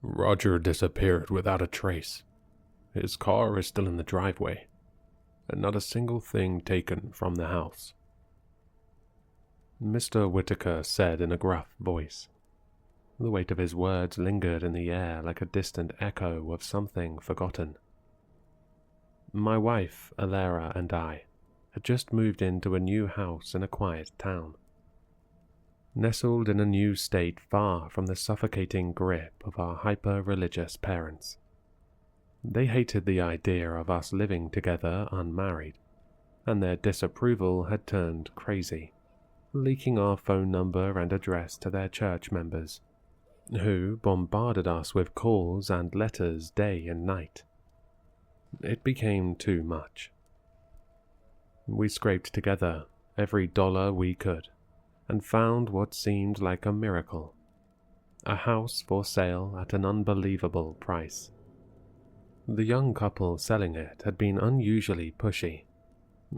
Roger disappeared without a trace. His car is still in the driveway, and not a single thing taken from the house. Mr. Whittaker said in a gruff voice. The weight of his words lingered in the air like a distant echo of something forgotten. My wife, Alara, and I had just moved into a new house in a quiet town. Nestled in a new state far from the suffocating grip of our hyper-religious parents. They hated the idea of us living together unmarried, and their disapproval had turned crazy, leaking our phone number and address to their church members, who bombarded us with calls and letters day and night. It became too much. We scraped together every dollar we could, and found what seemed like a miracle. A house for sale at an unbelievable price. The young couple selling it had been unusually pushy,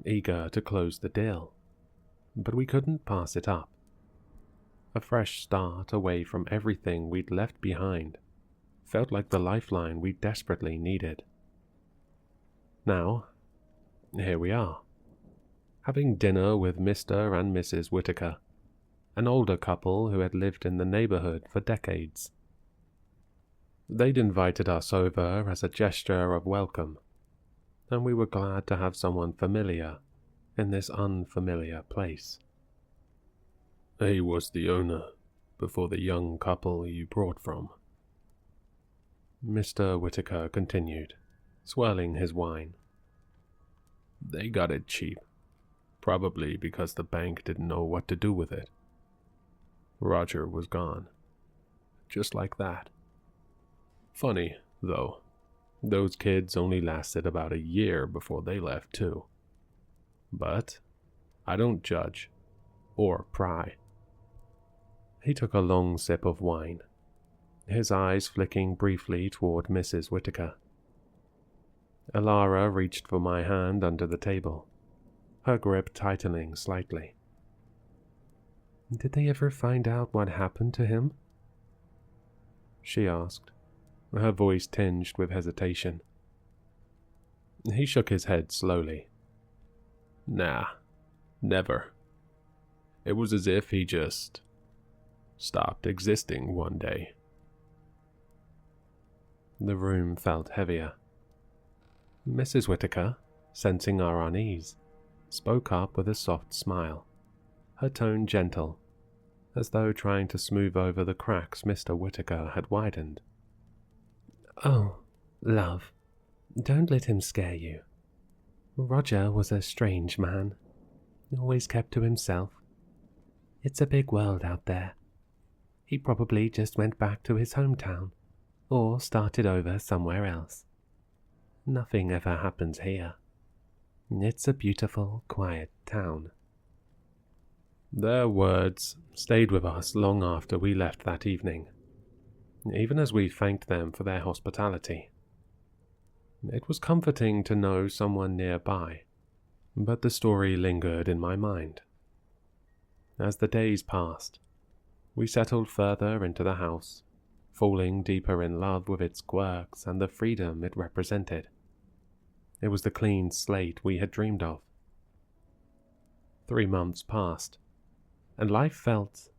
eager to close the deal, but we couldn't pass it up. A fresh start away from everything we'd left behind felt like the lifeline we desperately needed. Now, here we are, having dinner with Mr. and Mrs. Whittaker, an older couple who had lived in the neighborhood for decades. They'd invited us over as a gesture of welcome, and we were glad to have someone familiar in this unfamiliar place. He was the owner before the young couple you brought from, Mr. Whittaker continued, swirling his wine. They got it cheap, probably because the bank didn't know what to do with it. Roger was gone, just like that. Funny, though, those kids only lasted about a year before they left too. But I don't judge or pry. He took a long sip of wine, his eyes flicking briefly toward Mrs. Whittaker. Alara reached for my hand under the table, her grip tightening slightly. Did they ever find out what happened to him? She asked, her voice tinged with hesitation. He shook his head slowly. Nah, never. It was as if he just stopped existing one day. The room felt heavier. Mrs. Whittaker, sensing our unease, spoke up with a soft smile, her tone gentle, as though trying to smooth over the cracks Mr. Whittaker had widened. Oh, love, don't let him scare you. Roger was a strange man, always kept to himself. It's a big world out there. He probably just went back to his hometown, or started over somewhere else. Nothing ever happens here. It's a beautiful, quiet town. Their words stayed with us long after we left that evening, even as we thanked them for their hospitality. It was comforting to know someone nearby, but the story lingered in my mind. As the days passed, we settled further into the house, falling deeper in love with its quirks and the freedom it represented. It was the clean slate we had dreamed of. 3 months passed, and life felt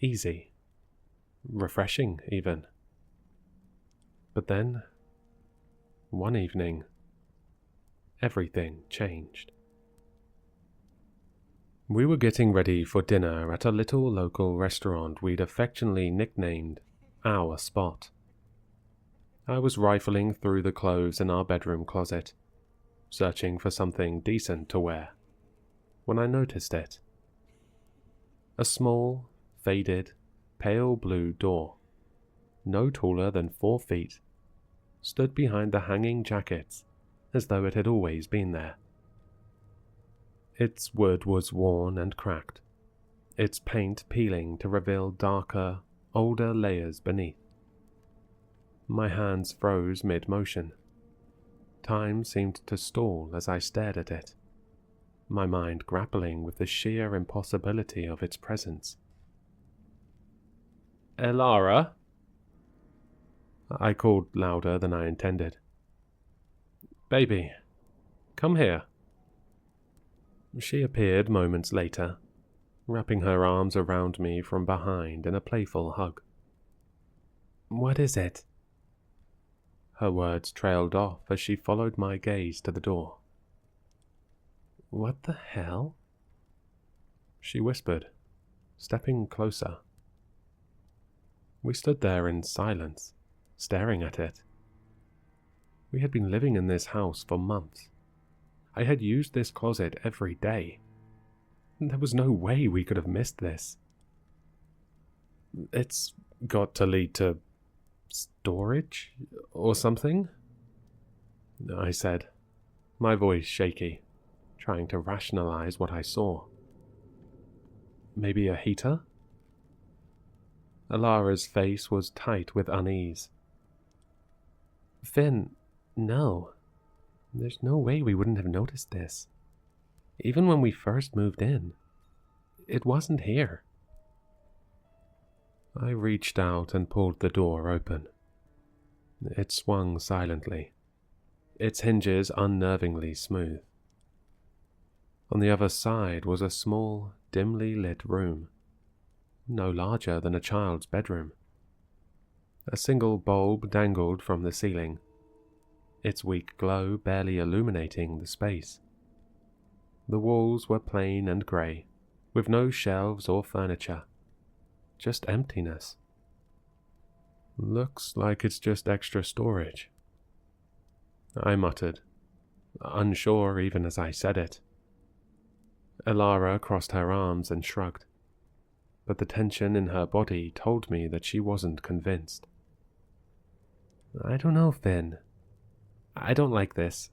easy, refreshing even. But then, one evening, everything changed. We were getting ready for dinner at a little local restaurant we'd affectionately nicknamed Our Spot. I was rifling through the clothes in our bedroom closet, searching for something decent to wear, when I noticed it. A small, faded, pale blue door, no taller than 4 feet, stood behind the hanging jackets as though it had always been there. Its wood was worn and cracked, its paint peeling to reveal darker, older layers beneath. My hands froze mid-motion. Time seemed to stall as I stared at it, my mind grappling with the sheer impossibility of its presence. Alara? I called louder than I intended. "Baby, come here." She appeared moments later, wrapping her arms around me from behind in a playful hug. "What is it?" Her words trailed off as she followed my gaze to the door. "What the hell?" she whispered, stepping closer. We stood there in silence, staring at it. We had been living in this house for months. I had used this closet every day. There was no way we could have missed this. "It's got to lead to storage or something?" I said, my voice shaky, trying to rationalize what I saw. "Maybe a heater?" Alara's face was tight with unease. "Finn, no. There's no way we wouldn't have noticed this. Even when we first moved in, it wasn't here." I reached out and pulled the door open. It swung silently, its hinges unnervingly smooth. On the other side was a small, dimly lit room, no larger than a child's bedroom. A single bulb dangled from the ceiling, its weak glow barely illuminating the space. The walls were plain and grey, with no shelves or furniture, just emptiness. "Looks like it's just extra storage," I muttered, unsure even as I said it. Alara crossed her arms and shrugged, but the tension in her body told me that she wasn't convinced. "I don't know, Finn. I don't like this.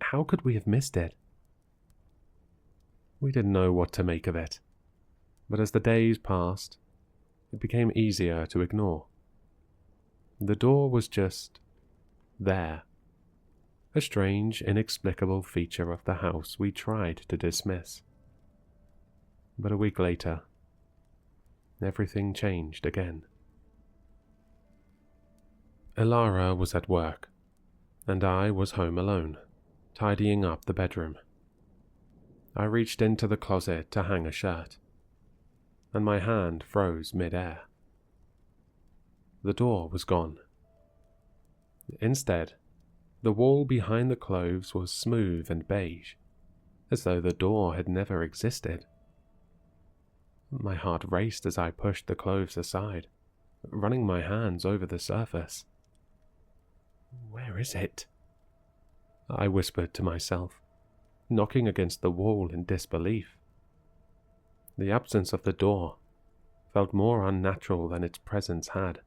How could we have missed it?" We didn't know what to make of it, but as the days passed, it became easier to ignore. The door was just there, a strange, inexplicable feature of the house we tried to dismiss. But a week later, everything changed again. Alara was at work, and I was home alone, tidying up the bedroom. I reached into the closet to hang a shirt, and my hand froze mid-air. The door was gone. Instead, the wall behind the clothes was smooth and beige, as though the door had never existed. My heart raced as I pushed the clothes aside, running my hands over the surface. "Where is it?" I whispered to myself, knocking against the wall in disbelief. The absence of the door felt more unnatural than its presence had.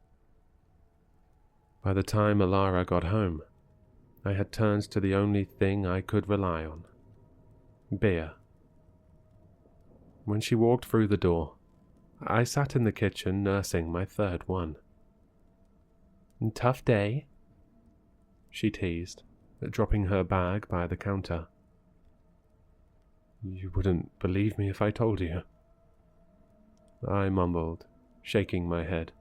By the time Alara got home, I had turned to the only thing I could rely on: beer. When she walked through the door, I sat in the kitchen nursing my third one. "Tough day?" she teased, dropping her bag by the counter. "You wouldn't believe me if I told you," I mumbled, shaking my head.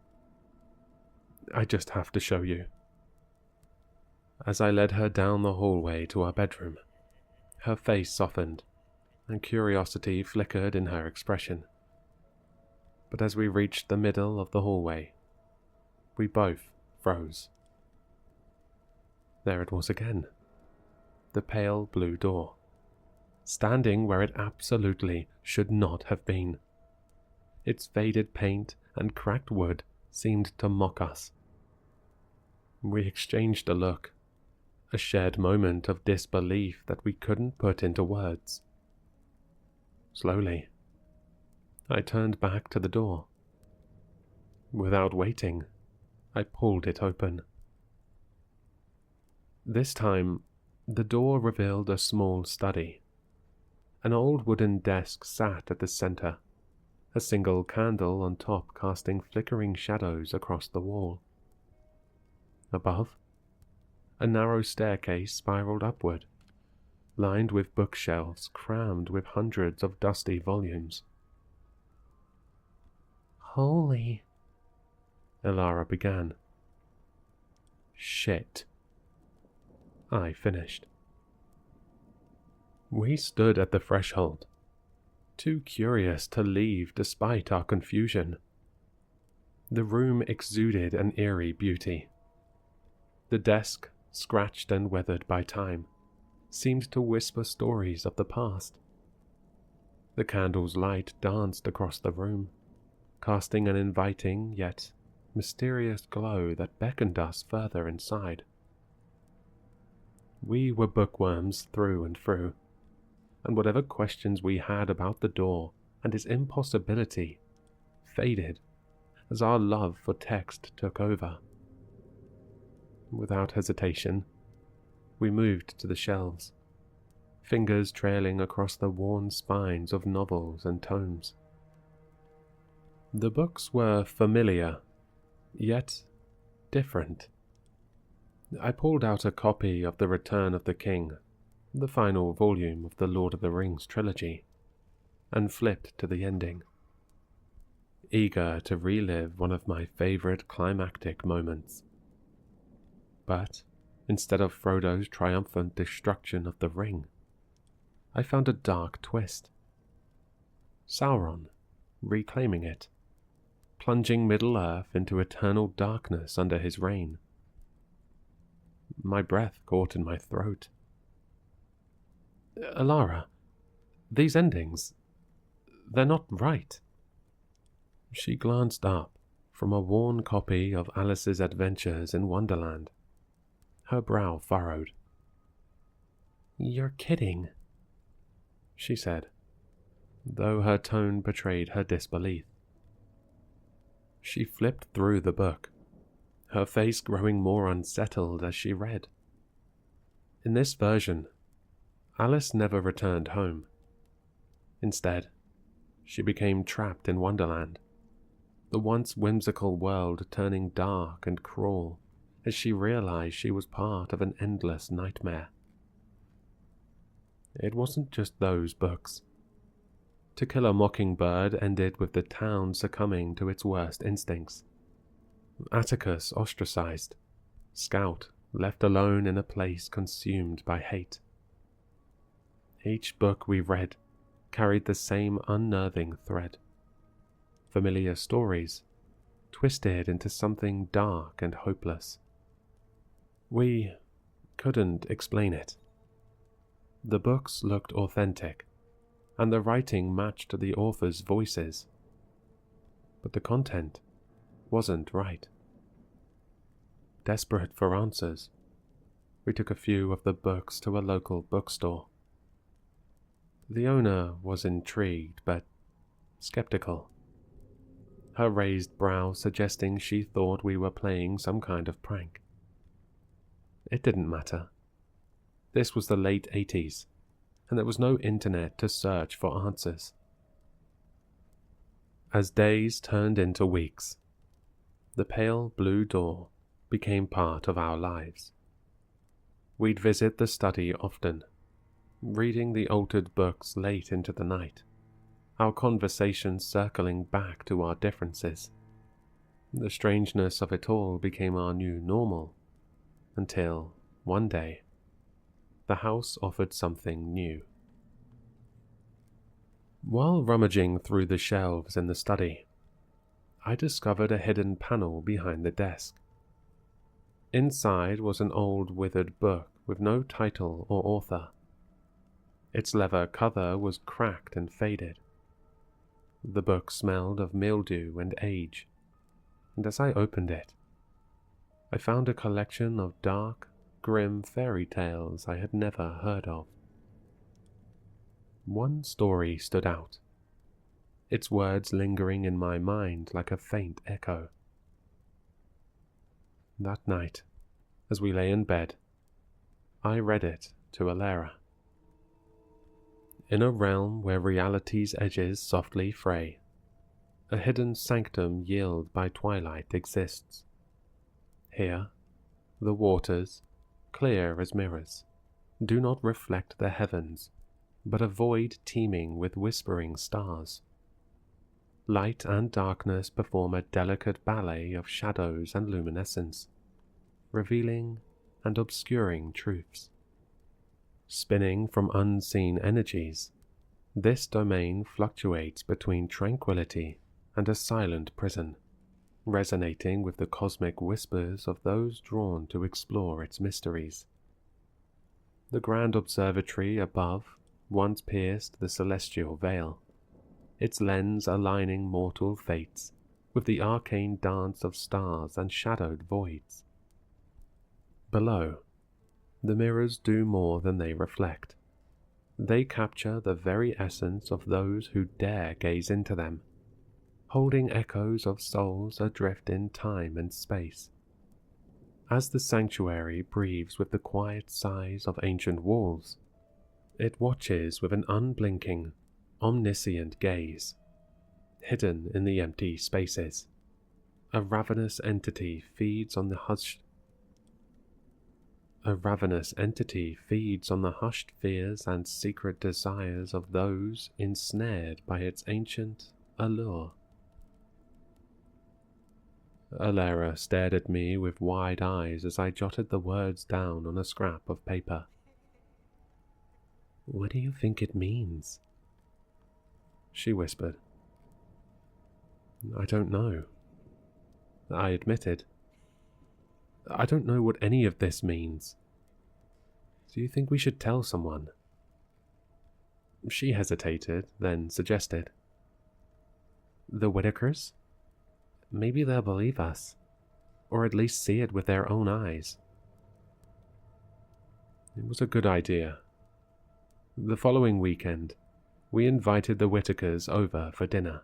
"I just have to show you." As I led her down the hallway to our bedroom, her face softened, and curiosity flickered in her expression. But as we reached the middle of the hallway, we both froze. There it was again, the pale blue door, standing where it absolutely should not have been. Its faded paint and cracked wood seemed to mock us. We exchanged a look, a shared moment of disbelief that we couldn't put into words. Slowly, I turned back to the door. Without waiting, I pulled it open. This time, the door revealed a small study. An old wooden desk sat at the center, a single candle on top casting flickering shadows across the wall. Above, a narrow staircase spiraled upward, lined with bookshelves crammed with hundreds of dusty volumes. "Holy," Alara began, Shit. I finished. We stood at the threshold, too curious to leave despite our confusion. The room exuded an eerie beauty. The desk, scratched and weathered by time, seemed to whisper stories of the past. The candle's light danced across the room, casting an inviting yet mysterious glow that beckoned us further inside. We were bookworms through and through, and whatever questions we had about the door and its impossibility faded as our love for text took over. Without hesitation, we moved to the shelves, fingers trailing across the worn spines of novels and tomes. The books were familiar, yet different. I pulled out a copy of The Return of the King, the final volume of the Lord of the Rings trilogy, and flipped to the ending, eager to relive one of my favorite climactic moments. But instead of Frodo's triumphant destruction of the ring, I found a dark twist. Sauron reclaiming it, plunging Middle-earth into eternal darkness under his reign. My breath caught in my throat. Alara, these endings, they're not right. She glanced up from a worn copy of Alice's Adventures in Wonderland, her brow furrowed. You're kidding, she said, though her tone betrayed her disbelief. She flipped through the book, her face growing more unsettled as she read. In this version, Alice never returned home. Instead, she became trapped in Wonderland, the once whimsical world turning dark and cruel as she realized she was part of an endless nightmare. It wasn't just those books. To Kill a Mockingbird ended with the town succumbing to its worst instincts. Atticus ostracized, Scout left alone in a place consumed by hate. Each book we read carried the same unnerving thread. Familiar stories, twisted into something dark and hopeless. We couldn't explain it. The books looked authentic, and the writing matched the author's voices. But the content wasn't right. Desperate for answers, we took a few of the books to a local bookstore. The owner was intrigued, but skeptical, her raised brow suggesting she thought we were playing some kind of prank. It didn't matter. This was the late 80s, and there was no internet to search for answers. As days turned into weeks, the pale blue door became part of our lives. We'd visit the study often, reading the altered books late into the night, our conversations circling back to our differences. The strangeness of it all became our new normal, until, one day, the house offered something new. While rummaging through the shelves in the study, I discovered a hidden panel behind the desk. Inside was an old withered book with no title or author. Its leather cover was cracked and faded. The book smelled of mildew and age, and as I opened it, I found a collection of dark, grim fairy tales I had never heard of. One story stood out, its words lingering in my mind like a faint echo. That night, as we lay in bed, I read it to Alara. In a realm where reality's edges softly fray, a hidden sanctum yielded by twilight exists. Here, the waters, clear as mirrors, do not reflect the heavens, but a void teeming with whispering stars. Light and darkness perform a delicate ballet of shadows and luminescence. revealing and obscuring truths. Spinning from unseen energies, this domain fluctuates between tranquility and a silent prison, resonating with the cosmic whispers of those drawn to explore its mysteries. The grand observatory above once pierced the celestial veil, its lens aligning mortal fates with the arcane dance of stars and shadowed voids. Below, the mirrors do more than they reflect. They capture the very essence of those who dare gaze into them, holding echoes of souls adrift in time and space. As the sanctuary breathes with the quiet sighs of ancient walls, it watches with an unblinking, omniscient gaze, hidden in the empty spaces. A ravenous entity feeds on the hushed fears and secret desires of those ensnared by its ancient allure. Alara stared at me with wide eyes as I jotted the words down on a scrap of paper. "What do you think it means?" she whispered. "I don't know," I admitted. "I don't know what any of this means. Do you think we should tell someone?" She hesitated, then suggested, "The Whitakers? Maybe they'll believe us, or at least see it with their own eyes." It was a good idea. The following weekend, we invited the Whitakers over for dinner.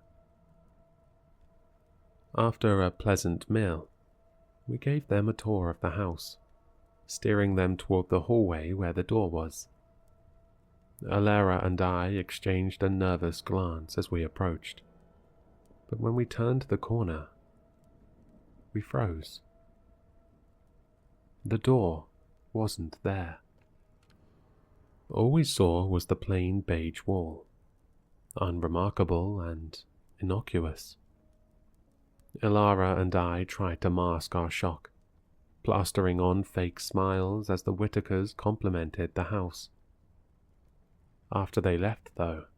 After a pleasant meal, we gave them a tour of the house, steering them toward the hallway where the door was. Alara and I exchanged a nervous glance as we approached, but when we turned the corner, we froze. The door wasn't there. All we saw was the plain beige wall, unremarkable and innocuous. Alara and I tried to mask our shock, plastering on fake smiles as the Whitakers complimented the house. After they left, though,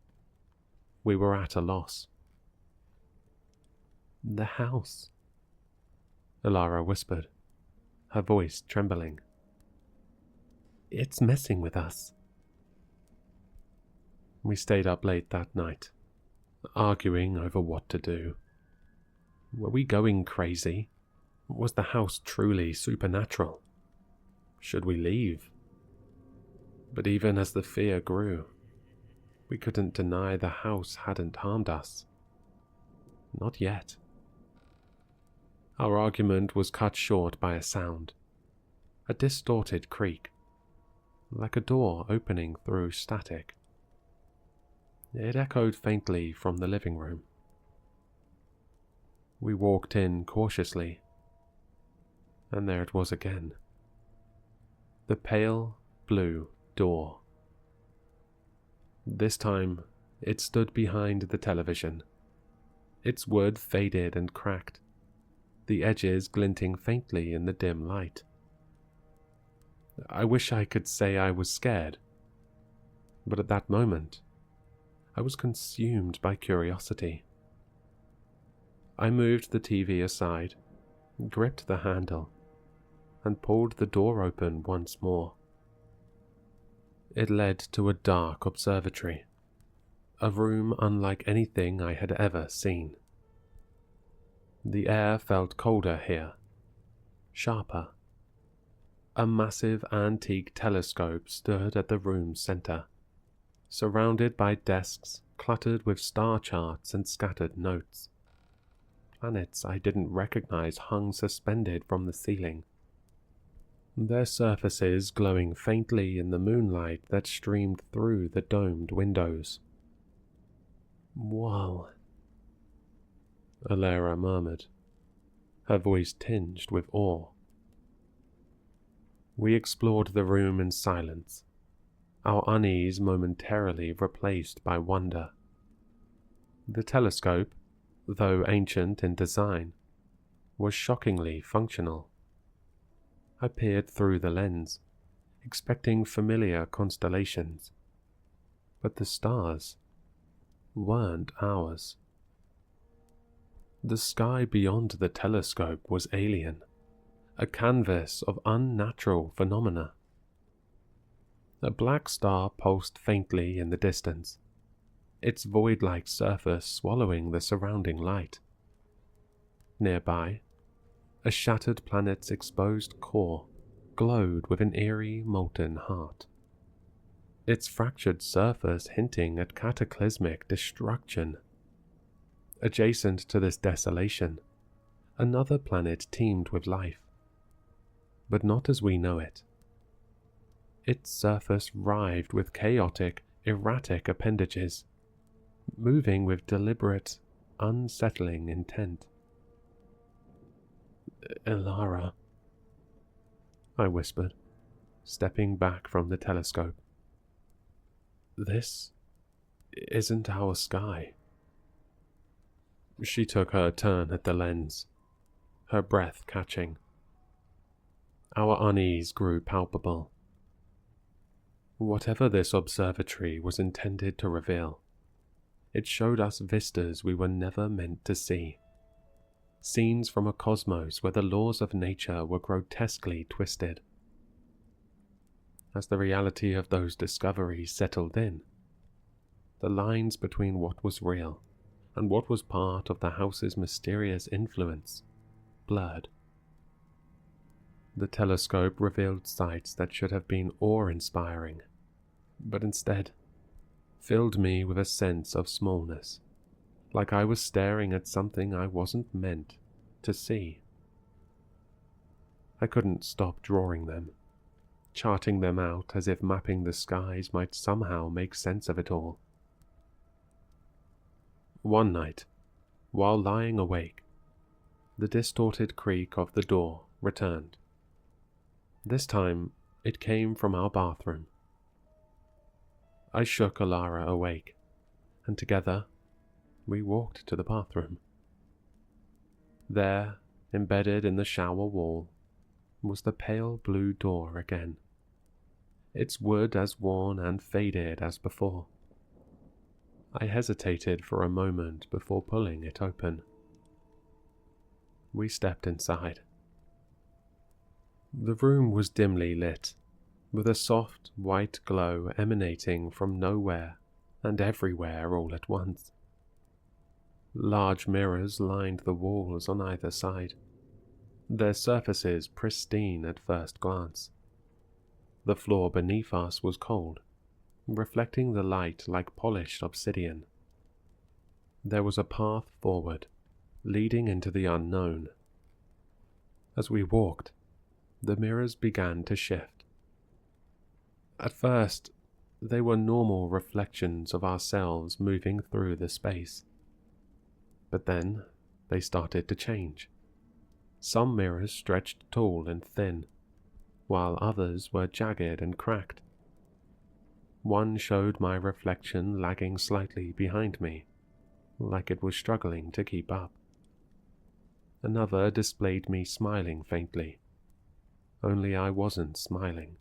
we were at a loss. "The house," Alara whispered, her voice trembling. "It's messing with us." We stayed up late that night, arguing over what to do. Were we going crazy? Was the house truly supernatural? Should we leave? But even as the fear grew, we couldn't deny the house hadn't harmed us. Not yet. Our argument was cut short by a sound, a distorted creak, like a door opening through static. It echoed faintly from the living room. We walked in cautiously, and there it was again. The pale blue door. This time, it stood behind the television, its wood faded and cracked, the edges glinting faintly in the dim light. I wish I could say I was scared, but at that moment, I was consumed by curiosity. I moved the TV aside, gripped the handle, and pulled the door open once more. It led to a dark observatory, a room unlike anything I had ever seen. The air felt colder here, sharper. A massive antique telescope stood at the room's center, surrounded by desks cluttered with star charts and scattered notes. Planets I didn't recognize hung suspended from the ceiling, their surfaces glowing faintly in the moonlight that streamed through the domed windows. "Whoa," Alara murmured, her voice tinged with awe. We explored the room in silence, our unease momentarily replaced by wonder. The telescope, though ancient in design, was shockingly functional. I peered through the lens, expecting familiar constellations, but the stars weren't ours. The sky beyond the telescope was alien, a canvas of unnatural phenomena. A black star pulsed faintly in the distance, its void-like surface swallowing the surrounding light. Nearby, a shattered planet's exposed core glowed with an eerie molten heart, its fractured surface hinting at cataclysmic destruction. Adjacent to this desolation, another planet teemed with life, but not as we know it. Its surface writhed with chaotic, erratic appendages, moving with deliberate, unsettling intent. "Elara," I whispered, stepping back from the telescope. "This isn't our sky." She took her turn at the lens, her breath catching. Our unease grew palpable. Whatever this observatory was intended to reveal, it showed us vistas we were never meant to see. Scenes from a cosmos where the laws of nature were grotesquely twisted. As the reality of those discoveries settled in, the lines between what was real and what was part of the house's mysterious influence blurred. The telescope revealed sights that should have been awe-inspiring, but instead filled me with a sense of smallness, like I was staring at something I wasn't meant to see. I couldn't stop drawing them, charting them out as if mapping the skies might somehow make sense of it all. One night, while lying awake, the distorted creak of the door returned. This time, it came from our bathroom. I shook Elara awake, and together, we walked to the bathroom. There, embedded in the shower wall, was the pale blue door again, its wood as worn and faded as before. I hesitated for a moment before pulling it open. We stepped inside. The room was dimly lit, with a soft white glow emanating from nowhere and everywhere all at once. Large mirrors lined the walls on either side, their surfaces pristine at first glance. The floor beneath us was cold, reflecting the light like polished obsidian. There was a path forward, leading into the unknown. As we walked, the mirrors began to shift. At first, they were normal reflections of ourselves moving through the space. But then, they started to change. Some mirrors stretched tall and thin, while others were jagged and cracked. One showed my reflection lagging slightly behind me, like it was struggling to keep up. Another displayed me smiling faintly, only I wasn't smiling.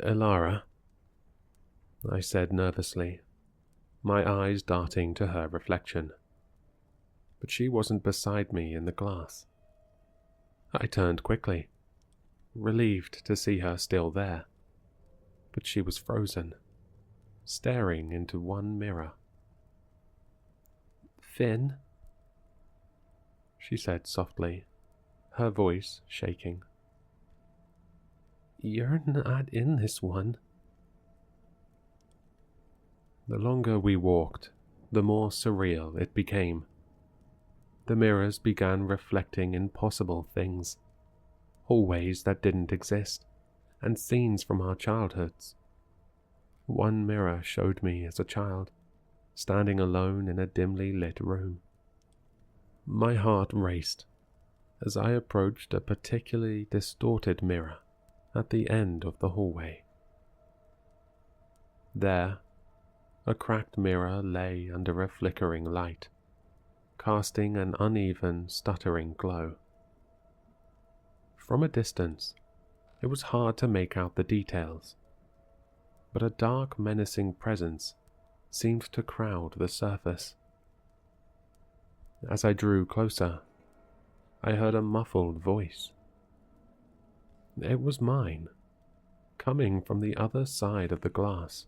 "Elara," I said nervously, my eyes darting to her reflection. But she wasn't beside me in the glass. I turned quickly, relieved to see her still there, but she was frozen, staring into one mirror. "Finn," she said softly, her voice shaking. "You're not in this one." The longer we walked, the more surreal it became. The mirrors began reflecting impossible things, hallways that didn't exist, and scenes from our childhoods. One mirror showed me as a child, standing alone in a dimly lit room. My heart raced as I approached a particularly distorted mirror at the end of the hallway. There, a cracked mirror lay under a flickering light, casting an uneven, stuttering glow. From a distance, it was hard to make out the details, but a dark, menacing presence seemed to crowd the surface. As I drew closer, I heard a muffled voice. It was mine, coming from the other side of the glass.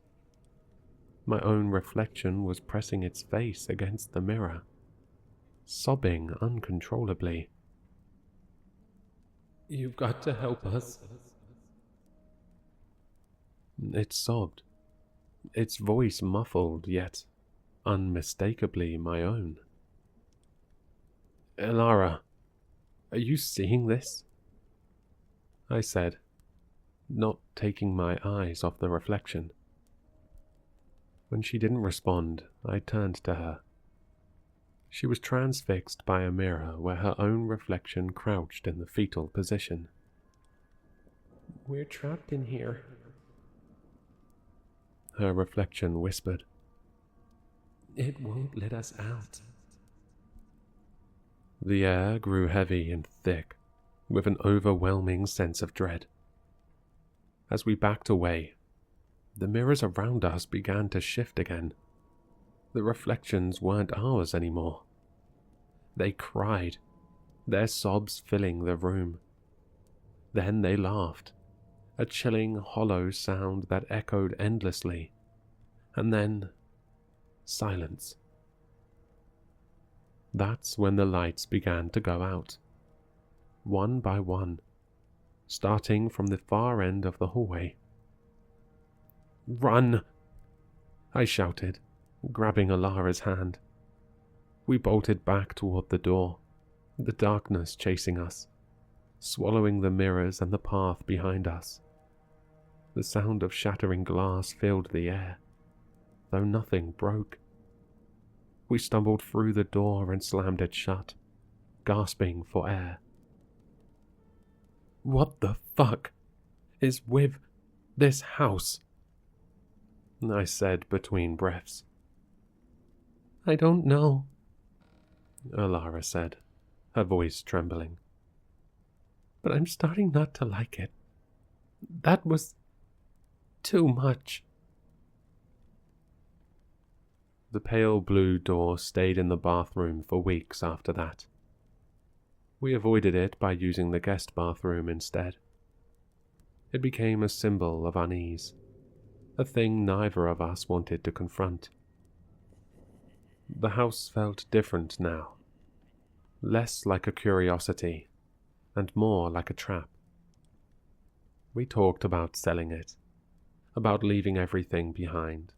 My own reflection was pressing its face against the mirror, sobbing uncontrollably. "You've got to help us." It sobbed, its voice muffled yet unmistakably my own. "Elara, are you seeing this?" I said, not taking my eyes off the reflection. When she didn't respond, I turned to her. She was transfixed by a mirror where her own reflection crouched in the fetal position. "We're trapped in here," her reflection whispered. "It won't let us out." The air grew heavy and thick, with an overwhelming sense of dread. As we backed away, the mirrors around us began to shift again. The reflections weren't ours anymore. They cried, their sobs filling the room. Then they laughed, a chilling, hollow sound that echoed endlessly, and then silence. That's when the lights began to go out, one by one, starting from the far end of the hallway. "Run!" I shouted, grabbing Alara's hand. We bolted back toward the door, the darkness chasing us, swallowing the mirrors and the path behind us. The sound of shattering glass filled the air, though nothing broke. We stumbled through the door and slammed it shut, gasping for air. "What the fuck is with this house?" I said between breaths. "I don't know," Alara said, her voice trembling. "But I'm starting not to like it. That was too much." The pale blue door stayed in the bathroom for weeks after that. We avoided it by using the guest bathroom instead. It became a symbol of unease, a thing neither of us wanted to confront. The house felt different now, less like a curiosity and more like a trap. We talked about selling it, about leaving everything behind,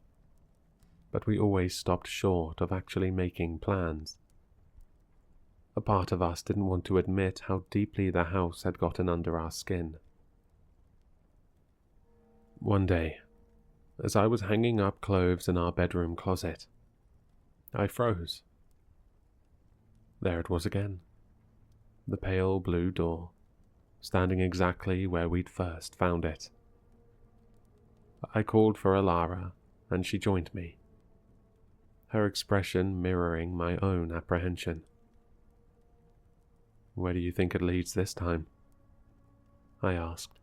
but we always stopped short of actually making plans. A part of us didn't want to admit how deeply the house had gotten under our skin. One day, as I was hanging up clothes in our bedroom closet, I froze. There it was again, the pale blue door, standing exactly where we'd first found it. I called for Alara, and she joined me, her expression mirroring my own apprehension. "Where do you think it leads this time?" I asked.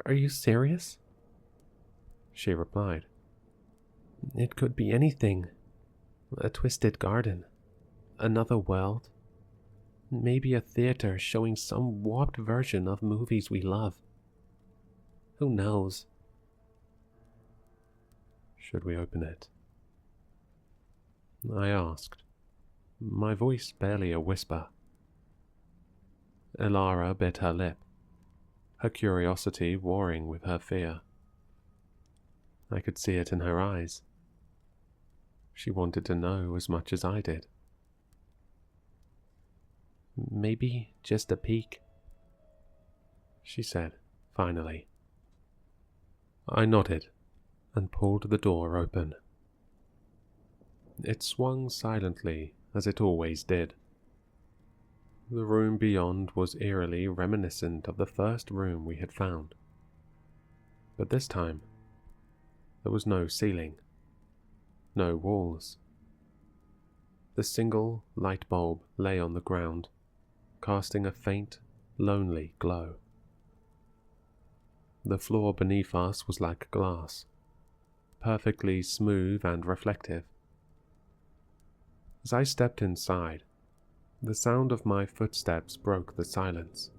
"Are you serious?" she replied. "It could be anything. A twisted garden, another world, maybe a theater showing some warped version of movies we love. Who knows?" "Should we open it?" I asked, my voice barely a whisper. Elara bit her lip, her curiosity warring with her fear. I could see it in her eyes. She wanted to know as much as I did. "Maybe just a peek," she said, finally. I nodded and pulled the door open. It swung silently, as it always did. The room beyond was eerily reminiscent of the first room we had found. But this time, there was no ceiling, no walls. The single light bulb lay on the ground, casting a faint, lonely glow. The floor beneath us was like glass, perfectly smooth and reflective. As I stepped inside, the sound of my footsteps broke the silence.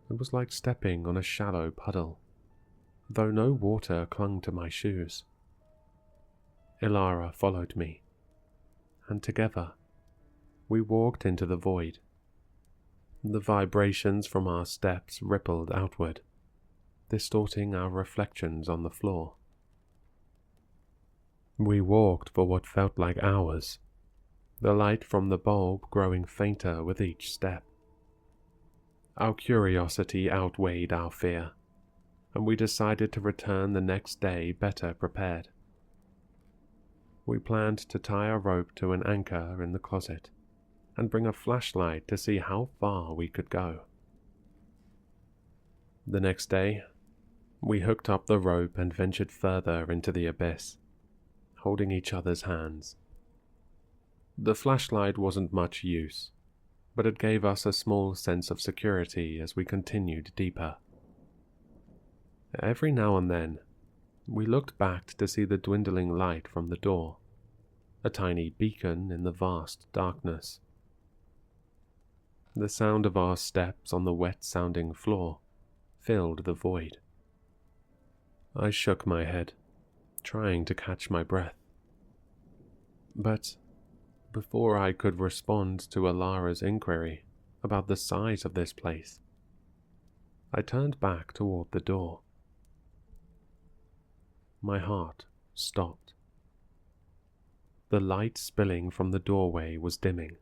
It was like stepping on a shallow puddle, though no water clung to my shoes. Ilara followed me, and together we walked into the void. The vibrations from our steps rippled outward, distorting our reflections on the floor. We walked for what felt like hours, the light from the bulb growing fainter with each step. Our curiosity outweighed our fear, and we decided to return the next day better prepared. We planned to tie a rope to an anchor in the closet and bring a flashlight to see how far we could go. The next day, we hooked up the rope and ventured further into the abyss, holding each other's hands. The flashlight wasn't much use, but it gave us a small sense of security as we continued deeper. Every now and then, we looked back to see the dwindling light from the door, a tiny beacon in the vast darkness. The sound of our steps on the wet-sounding floor filled the void. I shook my head, trying to catch my breath. But before I could respond to Ilara's inquiry about the size of this place, I turned back toward the door. My heart stopped. The light spilling from the doorway was dimming,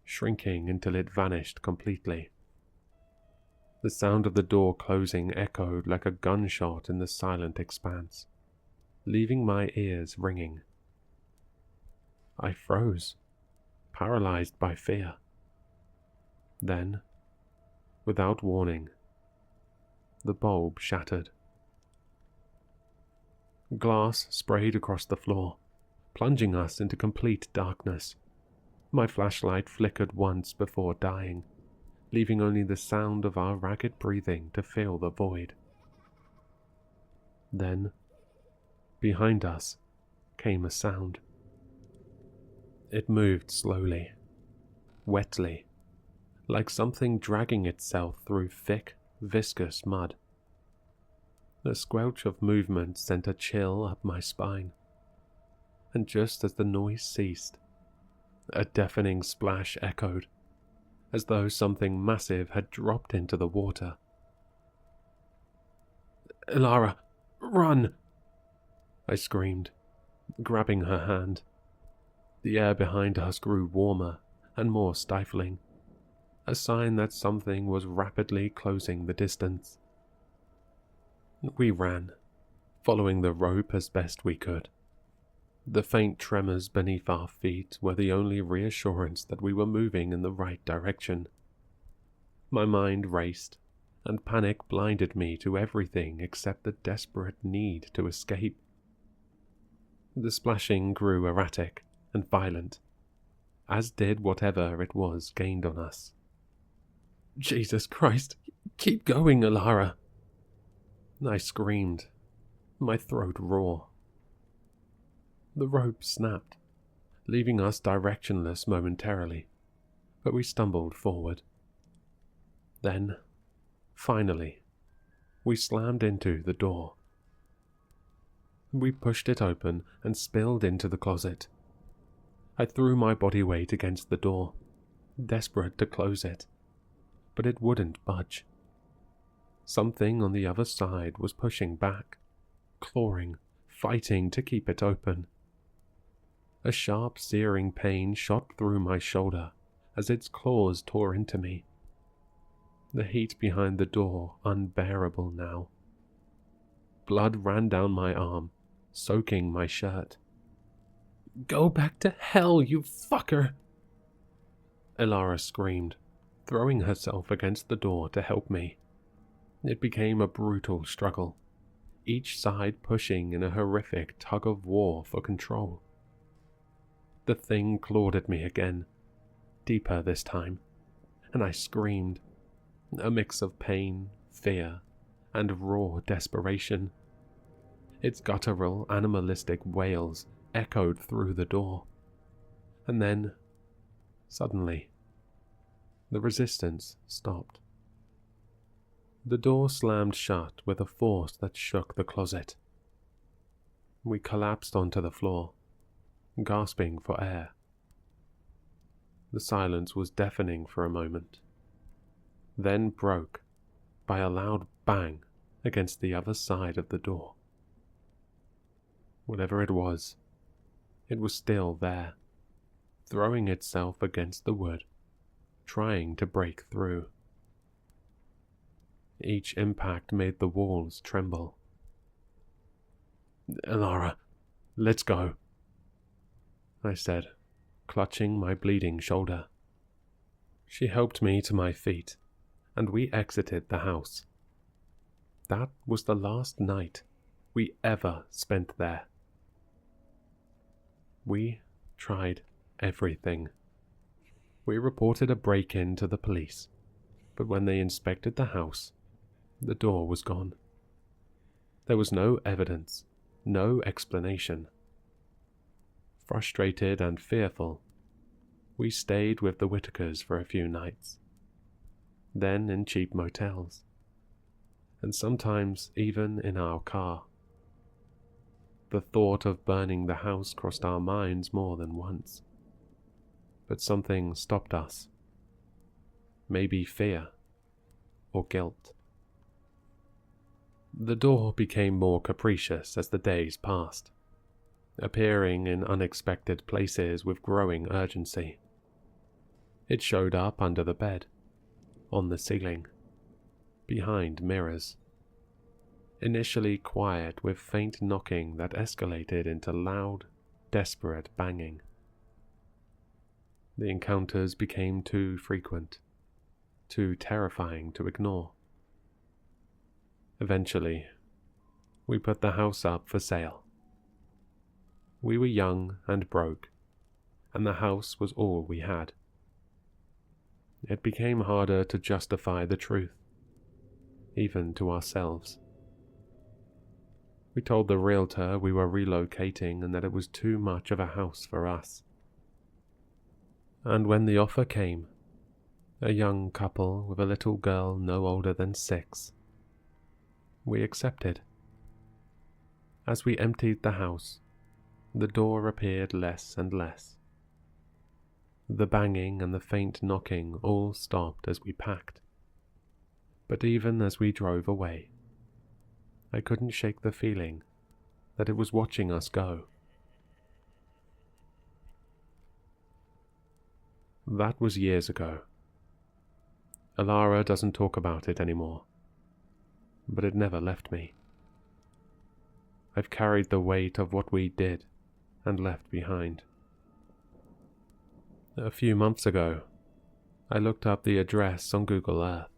shrinking until it vanished completely. The sound of the door closing echoed like a gunshot in the silent expanse, leaving my ears ringing. I froze, paralyzed by fear. Then, without warning, the bulb shattered. Glass sprayed across the floor, plunging us into complete darkness. My flashlight flickered once before dying, leaving only the sound of our ragged breathing to fill the void. Then, behind us, came a sound. It moved slowly, wetly, like something dragging itself through thick, viscous mud. The squelch of movement sent a chill up my spine, and just as the noise ceased, a deafening splash echoed, as though something massive had dropped into the water. "Ilara, run!" I screamed, grabbing her hand. The air behind us grew warmer and more stifling, a sign that something was rapidly closing the distance. We ran, following the rope as best we could. The faint tremors beneath our feet were the only reassurance that we were moving in the right direction. My mind raced, and panic blinded me to everything except the desperate need to escape. The splashing grew erratic and violent, as did whatever it was gained on us. "Jesus Christ, keep going, Ilara!" I screamed, my throat raw. The rope snapped, leaving us directionless momentarily, but we stumbled forward. Then, finally, we slammed into the door. We pushed it open and spilled into the closet. I threw my body weight against the door, desperate to close it, but it wouldn't budge. Something on the other side was pushing back, clawing, fighting to keep it open. A sharp, searing pain shot through my shoulder as its claws tore into me. The heat behind the door unbearable now. Blood ran down my arm, soaking my shirt. "Go back to hell, you fucker!" Ilara screamed, throwing herself against the door to help me. It became a brutal struggle, each side pushing in a horrific tug-of-war for control. The thing clawed at me again, deeper this time, and I screamed, a mix of pain, fear, and raw desperation. Its guttural, animalistic wails echoed through the door. And then, suddenly, the resistance stopped. The door slammed shut with a force that shook the closet. We collapsed onto the floor, gasping for air. The silence was deafening for a moment, then broke by a loud bang against the other side of the door. Whatever it was still there, throwing itself against the wood, trying to break through. Each impact made the walls tremble. "Alara, let's go," I said, clutching my bleeding shoulder. She helped me to my feet, and we exited the house. That was the last night we ever spent there. We tried everything. We reported a break-in to the police, but when they inspected the house, the door was gone. There was no evidence, no explanation. Frustrated and fearful, we stayed with the Whitakers for a few nights, then in cheap motels, and sometimes even in our car. The thought of burning the house crossed our minds more than once, but something stopped us. Maybe fear or guilt. The door became more capricious as the days passed, appearing in unexpected places with growing urgency. It showed up under the bed, on the ceiling, behind mirrors. Initially quiet with faint knocking that escalated into loud, desperate banging. The encounters became too frequent, too terrifying to ignore. Eventually, we put the house up for sale. We were young and broke, and the house was all we had. It became harder to justify the truth, even to ourselves. We told the realtor we were relocating and that it was too much of a house for us. And when the offer came, a young couple with a little girl no older than 6, we accepted. As we emptied the house, the door appeared less and less. The banging and the faint knocking all stopped as we packed. But even as we drove away, I couldn't shake the feeling that it was watching us go. That was years ago. Alara doesn't talk about it anymore, but it never left me. I've carried the weight of what we did and left behind. A few months ago, I looked up the address on Google Earth.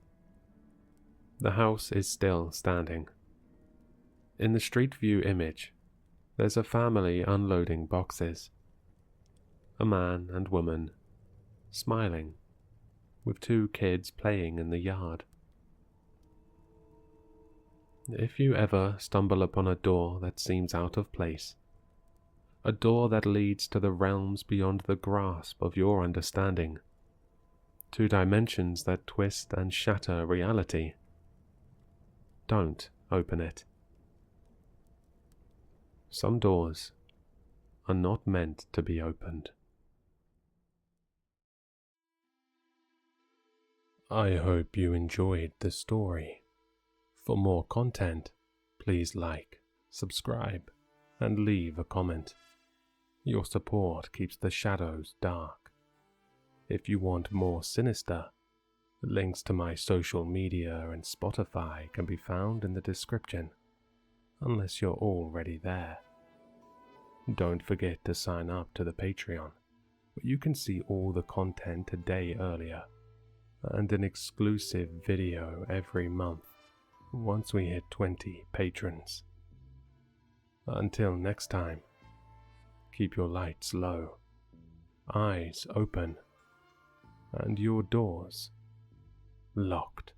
The house is still standing. In the Street View image, there's a family unloading boxes. A man and woman, smiling, with 2 kids playing in the yard. If you ever stumble upon a door that seems out of place, a door that leads to the realms beyond the grasp of your understanding, to dimensions that twist and shatter reality, don't open it. Some doors are not meant to be opened. I hope you enjoyed the story. For more content, please like, subscribe, and leave a comment. Your support keeps the shadows dark. If you want more Sinister, links to my social media and Spotify can be found in the description, unless you're already there. Don't forget to sign up to the Patreon, where you can see all the content a day earlier, and an exclusive video every month once we hit 20 patrons. Until next time, keep your lights low, eyes open, and your doors locked.